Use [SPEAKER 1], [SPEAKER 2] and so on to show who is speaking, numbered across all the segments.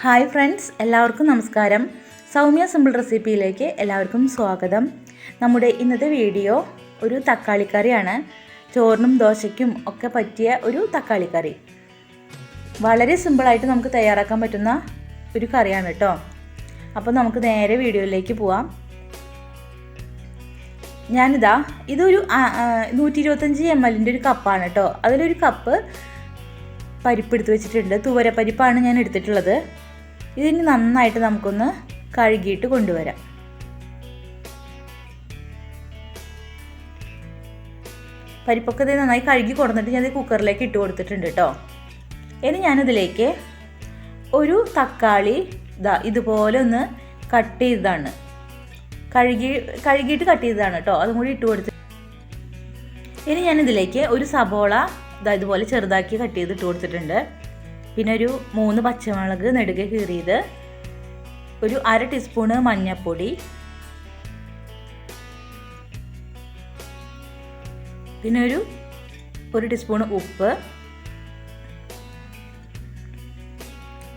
[SPEAKER 1] Hi friends, എല്ലാവർക്കും നമസ്കാരം. Soumya simple റെസിപ്പിയിലേക്ക് എല്ലാവർക്കും സ്വാഗതം. നമ്മുടെ ഇന്നത്തെ വീഡിയോ ഒരു തക്കാളിക്കറിയാണ്. ചോറിനും ദോശയ്ക്കും ഒക്കെ പറ്റിയ ഒരു തക്കാളിക്കറി. വളരെ സിമ്പിളായിട്ട് നമുക്ക് തയ്യാറാക്കാൻ പറ്റുന്ന ഒരു കറിയാണ് കേട്ടോ. അപ്പോൾ നമുക്ക് നേരെ വീഡിയോയിലേക്ക് പോവാം. ഇതൊരു 125 ml ഒരു കപ്പാണ് കേട്ടോ. അതിലൊരു കപ്പ് പരിപ്പെടുത്ത് വെച്ചിട്ടുണ്ട്. തുവരപ്പരിപ്പാണ് ഞാൻ എടുത്തിട്ടുള്ളത്. ഇതിന് നന്നായിട്ട് നമുക്കൊന്ന് കഴുകിയിട്ട് കൊണ്ടുവരാം. പരിപ്പൊക്കെ നന്നായി കഴുകി കൊടുത്തിട്ട് ഞാൻ കുക്കറിലേക്ക് ഇട്ട് കൊടുത്തിട്ടുണ്ട് കേട്ടോ. ഇനി ഞാനിതിലേക്ക് ഒരു തക്കാളി ഇതുപോലെ ഒന്ന് കട്ട് ചെയ്തതാണ്, കഴുകിയിട്ട് കട്ട് ചെയ്തതാണ് കേട്ടോ. അതും കൂടി ഇട്ട് കൊടുത്ത് ഇനി ഞാനിതിലേക്ക് ഒരു സബോള ഇതുപോലെ ചെറുതാക്കി കട്ട് ചെയ്ത് ഇട്ട് കൊടുത്തിട്ടുണ്ട്. പിന്നെ ഒരു 3 പച്ചമുളക് നെടുകെ കീറിയത്, ഒരു 1/2 ടീസ്പൂണ് മഞ്ഞൾപ്പൊടി, പിന്നെ ഒരു ടീസ്പൂണ് ഉപ്പ്,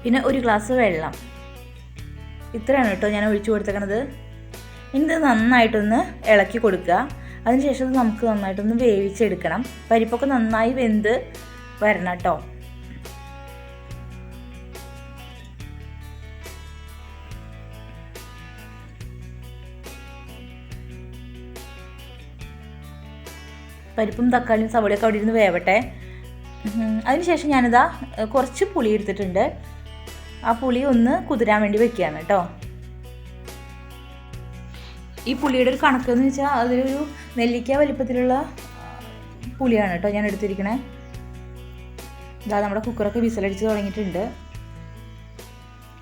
[SPEAKER 1] പിന്നെ ഒരു ഗ്ലാസ് വെള്ളം. ഇത്രയാണ് കേട്ടോ ഞാൻ ഒഴിച്ചു കൊടുത്തേക്കണത്. ഇനി ഇത് നന്നായിട്ടൊന്ന് ഇളക്കി കൊടുക്കുക. അതിനുശേഷം നമുക്ക് നന്നായിട്ടൊന്ന് വേവിച്ചെടുക്കണം. പരിപ്പൊക്കെ നന്നായി വെന്ത് വരണം കേട്ടോ. പരിപ്പും തക്കാളിയും സവോളയൊക്കെ അവിടെ ഇരുന്ന് വേവട്ടെ. അതിനുശേഷം കുറച്ച് പുളി എടുത്തിട്ടുണ്ട്. ആ പുളി ഒന്ന് കുതിരാൻ വേണ്ടി വെക്കുകയാണ് കേട്ടോ. ഈ പുളിയുടെ ഒരു കണക്കെന്ന് വെച്ചാൽ അതിലൊരു നെല്ലിക്ക വലിപ്പത്തിലുള്ള പുളിയാണ് കേട്ടോ ഞാൻ എടുത്തിരിക്കണേ. നമ്മുടെ കുക്കറൊക്കെ വിസിലടിച്ച് തുടങ്ങിയിട്ടുണ്ട്.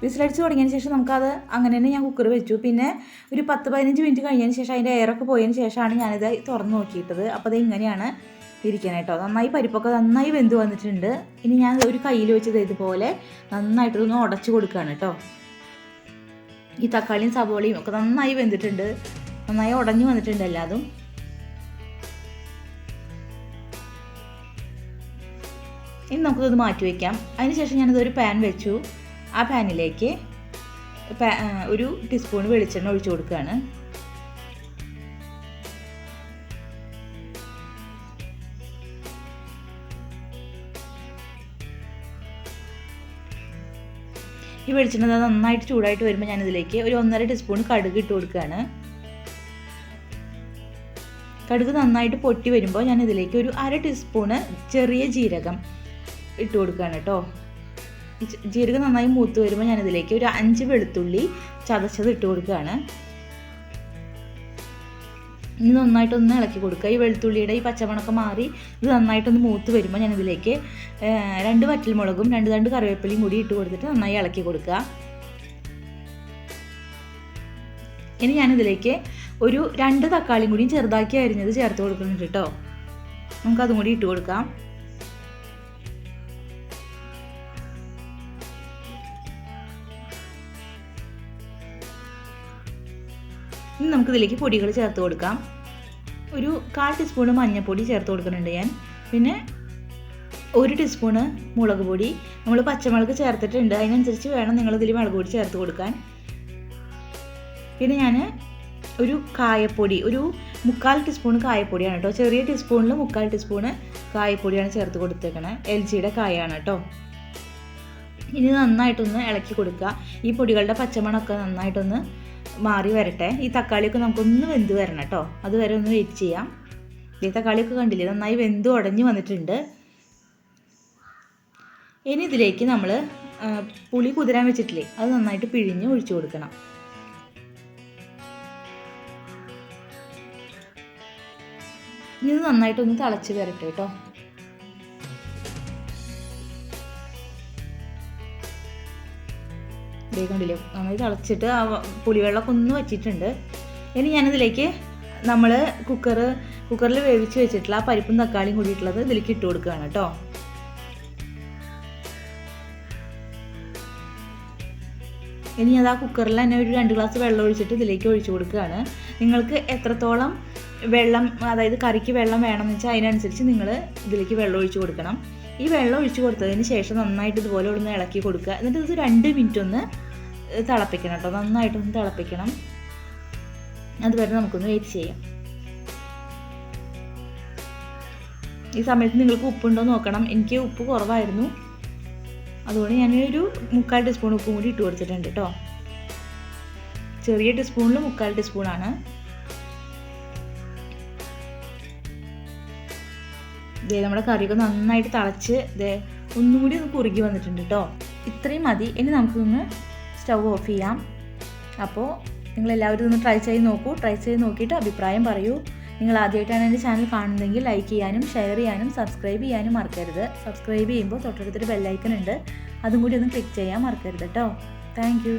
[SPEAKER 1] വിസിലടിച്ച് തുടങ്ങിയതിന് ശേഷം നമുക്കത് അങ്ങനെ തന്നെ ഞാൻ കുക്കർ വെച്ചു. പിന്നെ ഒരു 10-15 മിനിറ്റ് കഴിഞ്ഞതിന് ശേഷം അതിൻ്റെ എയറൊക്കെ പോയതിന് ശേഷമാണ് ഞാനിത് തുറന്ന് നോക്കിയിട്ടത്. അപ്പോൾ അത് ഇങ്ങനെയാണ് ഇരിക്കുന്നത് കേട്ടോ. നന്നായി പരിപ്പൊക്കെ നന്നായി വെന്ത് വന്നിട്ടുണ്ട്. ഇനി ഞാൻ ഒരു കയ്യിൽ വെച്ചത് ഇതുപോലെ നന്നായിട്ടൊന്ന് ഉടച്ചു കൊടുക്കുകയാണ് കേട്ടോ. ഈ തക്കാളിയും സവോളയും ഒക്കെ നന്നായി വെന്തിട്ടുണ്ട്, നന്നായി ഉടഞ്ഞു വന്നിട്ടുണ്ട് എല്ലാതും. ഇനി നമുക്കത് മാറ്റി വയ്ക്കാം. അതിനുശേഷം ഞാനിതൊരു പാൻ വെച്ചു. ആ പാനിലേക്ക് ഒരു ടീസ്പൂൺ വെളിച്ചെണ്ണ ഒഴിച്ചു കൊടുക്കുകയാണ്. ഈ വെളിച്ചെണ്ണ നന്നായിട്ട് ചൂടായിട്ട് വരുമ്പോൾ ഞാനിതിലേക്ക് ഒരു 1.5 ടീസ്പൂൺ കടുക് ഇട്ട് കൊടുക്കുകയാണ്. കടുക് നന്നായിട്ട് പൊട്ടി വരുമ്പോൾ ഞാനിതിലേക്ക് ഒരു 1/2 ടീസ്പൂണ് ചെറിയ ജീരകം ഇട്ട് കൊടുക്കുകയാണ് കേട്ടോ. ജീരകം നന്നായി മൂത്ത് വരുമ്പോൾ ഞാനിതിലേക്ക് ഒരു 5 വെളുത്തുള്ളി ചതച്ചത് ഇട്ട് കൊടുക്കുകയാണ്. ഇനി നന്നായിട്ടൊന്ന് ഇളക്കി കൊടുക്കുക. ഈ വെളുത്തുള്ളിയുടെ ഈ പച്ചമണമൊക്കെ മാറി ഇത് നന്നായിട്ടൊന്ന് മൂത്ത് വരുമ്പോൾ ഞാനിതിലേക്ക് 2 വറ്റൽമുളകും 2 തണ്ട് കറിവേപ്പിലയും കൂടി ഇട്ട് കൊടുത്തിട്ട് നന്നായി ഇളക്കി കൊടുക്കുക. ഇനി ഞാനിതിലേക്ക് ഒരു 2 തക്കാളിയും കൂടിയും ചെറുതാക്കി അരിഞ്ഞത് ചേർത്ത് കൊടുക്കുന്നുണ്ട് കേട്ടോ. നമുക്കതും കൂടി ഇട്ട് കൊടുക്കാം. ഇനി നമുക്കിതിലേക്ക് പൊടികൾ ചേർത്ത് കൊടുക്കാം. ഒരു 1/4 ടീസ്പൂണ് മഞ്ഞൾപ്പൊടി ചേർത്ത് കൊടുക്കുന്നുണ്ട് ഞാൻ. പിന്നെ 1 ടീസ്പൂണ് മുളക് പൊടി. നമ്മൾ പച്ചമുളക് ചേർത്തിട്ടുണ്ട്, അതിനനുസരിച്ച് വേണം നിങ്ങളിതിൽ മുളക് പൊടി ചേർത്ത് കൊടുക്കാൻ. പിന്നെ ഞാൻ ഒരു കായപ്പൊടി, ഒരു 3/4 ടീസ്പൂൺ കായപ്പൊടിയാണ് കേട്ടോ. ചെറിയ ടീസ്പൂണിൽ 3/4 ടീസ്പൂണ് കായപ്പൊടിയാണ് ചേർത്ത് കൊടുത്തേക്കണത്. LGയുടെ കായാണ് കേട്ടോ. ഇനി നന്നായിട്ടൊന്ന് ഇളക്കി കൊടുക്കുക. ഈ പൊടികളുടെ പച്ചമണമൊക്കെ നന്നായിട്ടൊന്ന് മാറി വരട്ടെ. ഈ തക്കാളിയൊക്കെ നമുക്കൊന്ന് വെന്ത് വരണം കേട്ടോ. അതുവരെ ഒന്ന് വെയിറ്റ് ചെയ്യാം. ഈ തക്കാളിയൊക്കെ കണ്ടില്ലേ, നന്നായി വെന്ത് ഉടഞ്ഞു വന്നിട്ടുണ്ട്. ഇനി ഇതിലേക്ക് നമ്മൾ പുളി കുതിരാൻ വെച്ചിട്ടില്ലേ, അത് നന്നായിട്ട് പിഴിഞ്ഞ് ഒഴിച്ചു കൊടുക്കണം. ഇനി ഇത് നന്നായിട്ടൊന്ന് തിളച്ച് വരട്ടെ കേട്ടോ. കണ്ടില്ലേ, നന്നായി തിളച്ചിട്ട് ആ പുളിവെള്ളമൊക്കെ ഒന്ന് വച്ചിട്ടുണ്ട്. ഇനി ഞാനിതിലേക്ക് നമ്മൾ കുക്കറിൽ വേവിച്ച് വെച്ചിട്ടുള്ള ആ പരിപ്പും തക്കാളിയും കൂടിയിട്ടുള്ളത് ഇതിലേക്ക് ഇട്ട് കൊടുക്കുകയാണ് കേട്ടോ. ഇനി അത് ആ കുക്കറിൽ തന്നെ ഒരു 2 ഗ്ലാസ് വെള്ളം ഒഴിച്ചിട്ട് ഇതിലേക്ക് ഒഴിച്ചു കൊടുക്കുകയാണ്. നിങ്ങൾക്ക് എത്രത്തോളം വെള്ളം, അതായത് കറിക്ക് വെള്ളം വേണമെന്ന് വെച്ചാൽ അതിനനുസരിച്ച് നിങ്ങൾ ഇതിലേക്ക് വെള്ളം ഒഴിച്ച് കൊടുക്കണം. ഈ വെള്ളം ഒഴിച്ച് കൊടുത്തതിന് ശേഷം നന്നായിട്ട് ഇതുപോലെ ഒന്ന് ഇളക്കി കൊടുക്കുക. എന്നിട്ട് ഇത് 2 മിനിറ്റ് ഒന്ന് തിളപ്പിക്കണം കേട്ടോ. നന്നായിട്ടൊന്ന് തിളപ്പിക്കണം. അതുവരെ നമുക്കൊന്ന് വെയിറ്റ് ചെയ്യാം. ഈ സമയത്ത് നിങ്ങൾക്ക് ഉപ്പുണ്ടോ നോക്കണം. എനിക്ക് ഉപ്പ് കുറവായിരുന്നു, അതുകൊണ്ട് ഞാനൊരു 3/4 ടീസ്പൂൺ ഉപ്പും കൂടി ഇട്ട് കൊടുത്തിട്ടുണ്ട് കേട്ടോ. ചെറിയ ടീസ്പൂണിൽ 3/4 ടീസ്പൂണാണ്. ഇതേ നമ്മുടെ കറിയൊക്കെ നന്നായിട്ട് തിളച്ച് ഒന്നും കൂടി ഒന്ന് കുറുകി വന്നിട്ടുണ്ട് കേട്ടോ. ഇത്രയും മതി. ഇനി നമുക്കൊന്ന് സ്റ്റൗ ഓഫ് ചെയ്യാം. അപ്പോൾ നിങ്ങളെല്ലാവരും ഒന്ന് ട്രൈ ചെയ്ത് നോക്കൂ. ട്രൈ ചെയ്ത് നോക്കിയിട്ട് അഭിപ്രായം പറയൂ. നിങ്ങൾ ആദ്യമായിട്ടാണ് എൻ്റെ ചാനൽ കാണുന്നതെങ്കിൽ ലൈക്ക് ചെയ്യാനും ഷെയർ ചെയ്യാനും സബ്സ്ക്രൈബ് ചെയ്യാനും മറക്കരുത്. സബ്സ്ക്രൈബ് ചെയ്യുമ്പോൾ തൊട്ടടുത്തൊരു ബെല്ലൈക്കൺ ഉണ്ട്, അതും കൂടി ഒന്ന് ക്ലിക്ക് ചെയ്യാൻ മറക്കരുത് കേട്ടോ. Thank you.